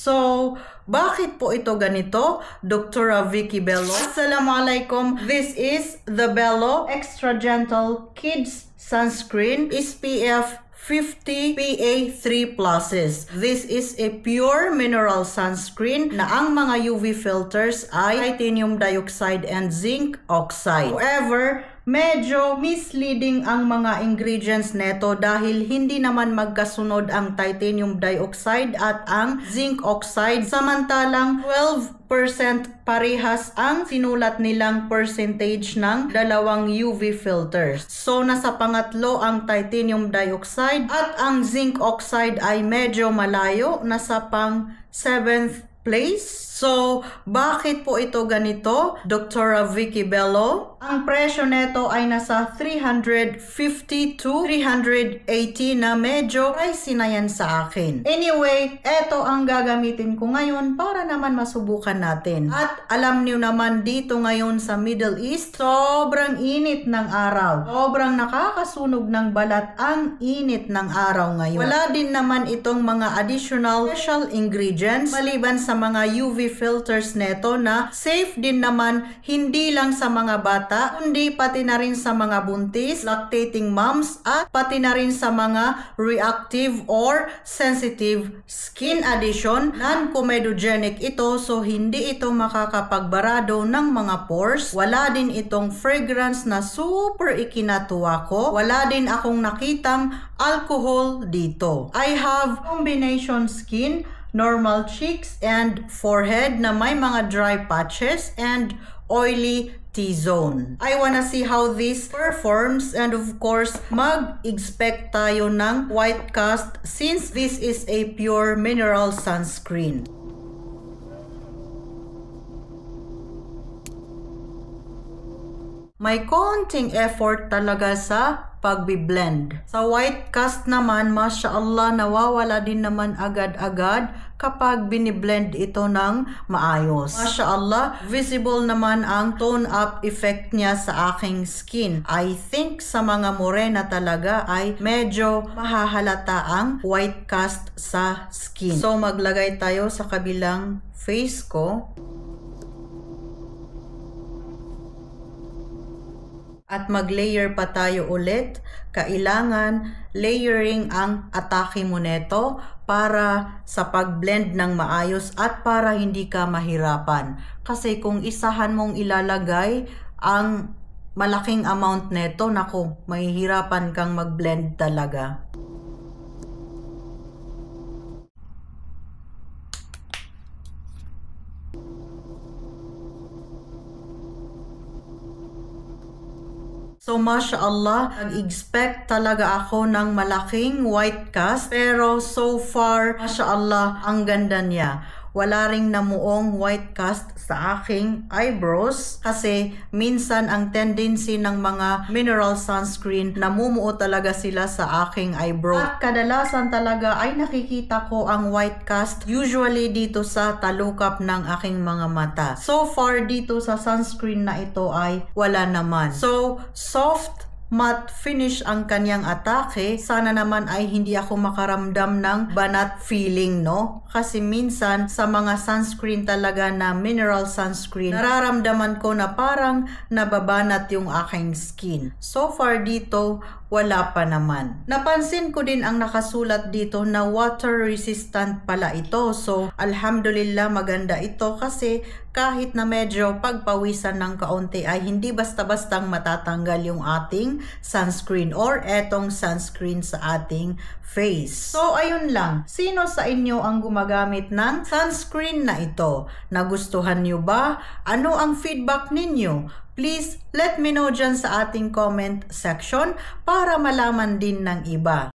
So, bakit po ito ganito? Dr. Vicky Bello. Assalamualaikum. This is the Bello Extra Gentle Kids Sunscreen SPF 50 PA3+. This is a pure mineral sunscreen na ang mga UV filters ay titanium dioxide and zinc oxide. However, medyo misleading ang mga ingredients neto dahil hindi naman magkasunod ang titanium dioxide at ang zinc oxide, samantalang 12% parehas ang sinulat nilang percentage ng dalawang UV filters. So nasa pangatlo ang titanium dioxide at ang zinc oxide ay medyo malayo, nasa pang 7th place. So, bakit po ito ganito? Dr. Vicky Bello. Ang presyo neto ay nasa 350 to 380 na medyo pricey na yan sa akin. Anyway, eto ang gagamitin ko ngayon para naman masubukan natin. At alam niyo naman dito ngayon sa Middle East, sobrang init ng araw. Sobrang nakakasunog ng balat ang init ng araw ngayon. Wala din naman itong mga additional special ingredients maliban sa mga UV filters neto na safe din naman hindi lang sa mga bata kundi pati na rin sa mga buntis, lactating moms at pati na rin sa mga reactive or sensitive skin. Addition, non-comedogenic ito, so hindi ito makakapagbarado ng mga pores. Wala din itong fragrance na super ikinatuwa ko. Wala din akong nakitang alcohol dito. I have combination skin, normal cheeks and forehead na may mga dry patches and oily T-zone. I wanna see how this performs, and of course, mag-expect tayo ng white cast since this is a pure mineral sunscreen. May konting effort talaga sa pagbi-blend. Sa white cast naman, mashallah, nawawala din naman agad-agad kapag biniblend ito ng maayos. Mashallah, visible naman ang tone-up effect niya sa aking skin. I think sa mga morena talaga ay medyo mahahalata ang white cast sa skin. So, maglagay tayo sa kabilang face ko. At mag-layer pa tayo ulit. Kailangan layering ang atake mo neto para sa pag-blend ng maayos at para hindi ka mahirapan. Kasi kung isahan mong ilalagay ang malaking amount neto, naku, mahihirapan kang mag-blend talaga. So, mashallah, nag-expect talaga ako ng malaking white cast. Pero so far, mashallah, ang ganda niya. Wala ring namuong white cast sa aking eyebrows kasi minsan ang tendency ng mga mineral sunscreen, namumuo talaga sila sa aking eyebrow. At kadalasan talaga ay nakikita ko ang white cast usually dito sa talukap ng aking mga mata. So far dito sa sunscreen na ito ay wala naman. So, soft matte finish ang kanyang atake. Sana naman ay hindi ako makaramdam ng banat feeling, no? Kasi minsan sa mga sunscreen talaga na mineral sunscreen, nararamdaman ko na parang nababanat yung aking skin. So far dito, wala pa naman. Napansin ko din ang nakasulat dito na water resistant pala ito. So, alhamdulillah, maganda ito kasi kahit na medyo pagpawisan ng kaunti ay hindi basta-bastang matatanggal yung ating sunscreen or etong sunscreen sa ating face. So, ayun lang. Sino sa inyo ang gumagamit ng sunscreen na ito? Nagustuhan nyo ba? Ano ang feedback ninyo? Please let me know dyan sa ating comment section para malaman din ng iba.